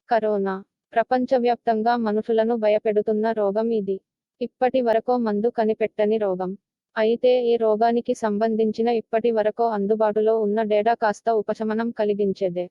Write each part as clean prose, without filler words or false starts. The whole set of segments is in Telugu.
కరోనా ప్రపంచవ్యాప్తంగా మనుషులను భయపెడుతున్న రోగం ఇది. ఇప్పటి వరకో మందు కనిపెట్టని రోగం. అయితే ఈ రోగానికి సంబంధించిన ఇప్పటి వరకో అందుబాటులో ఉన్న డేటా కాస్త ఉపశమనం కలిగించేదే.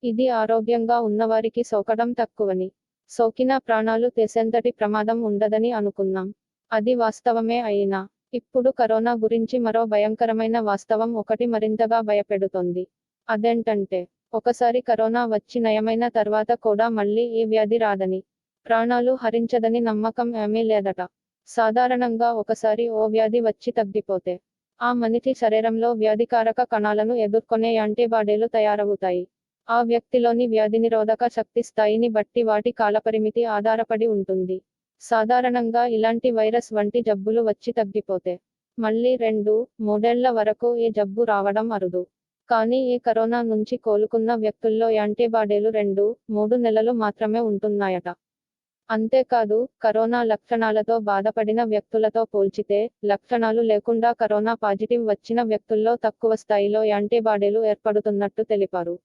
ఇది ఆరోగ్యంగా ఉన్నవారికి సోకడం తక్కువని, సోకినా ప్రాణాలు తీసేంతటి ప్రమాదం ఉండదని అనుకున్నాం. అది వాస్తవమే అయినా ఇప్పుడు కరోనా గురించి మరో భయంకరమైన వాస్తవం ఒకటి మరింతగా భయపెడుతోంది. అదేంటంటే ఒకసారి కరోనా వచ్చి నయమైన తర్వాత కూడా మళ్ళీ ఈ వ్యాధి రాదని, ప్రాణాలు హరించదని నమ్మకం ఏమీ లేదట. సాధారణంగా ఒకసారి ఓ వ్యాధి వచ్చి తగ్గిపోతే ఆ మనిషి శరీరంలో వ్యాధికారక కణాలను ఎదుర్కొనే యాంటీబాడీలు తయారవుతాయి. ఆ వ్యక్తిలోని వ్యాధినిరోధక శక్తి స్థాయిని బట్టి వాటి కాలపరిమితి ఆధారపడి ఉంటుంది. సాధారణంగా ఇలాంటి వైరస్ వంటి జబ్బులు వచ్చి తగ్గిపోతే మళ్ళీ 2-3 ఏళ్ల వరకు ఈ జబ్బు రావడం అరుదు. కానీ ఈ కరోనా నుంచి కోలుకున్న వ్యక్తుల్లో యాంటీబాడీలు 2-3 నెలలు మాత్రమే ఉంటున్నాయట. అంతేకాదు కరోనా లక్షణాలతో బాధపడిన వ్యక్తులతో పోల్చితే లక్షణాలు లేకుండా కరోనా పాజిటివ్ వచ్చిన వ్యక్తుల్లో తక్కువ స్థాయిలో యాంటీబాడీలు ఏర్పడుతున్నట్టు తెలిపారు.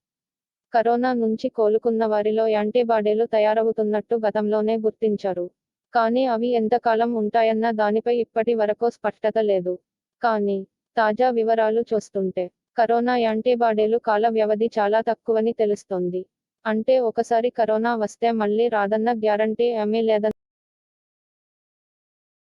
కరోనా నుంచి కోలుకున్న వారిలో యాంటీబాడీలు తయారవుతున్నట్టు గతంలోనే గుర్తించారు. కానీ అవి ఎంతకాలం ఉంటాయన్న దానిపై ఇప్పటి వరకు స్పష్టత లేదు. కానీ తాజా వివరాలు చూస్తుంటే కరోనా యాంటీబాడీలు కాల వ్యవధి చాలా తక్కువని తెలుస్తోంది. అంటే ఒకసారి కరోనా వస్తే మళ్ళీ రాదన్న గ్యారంటీ ఏమీ లేదని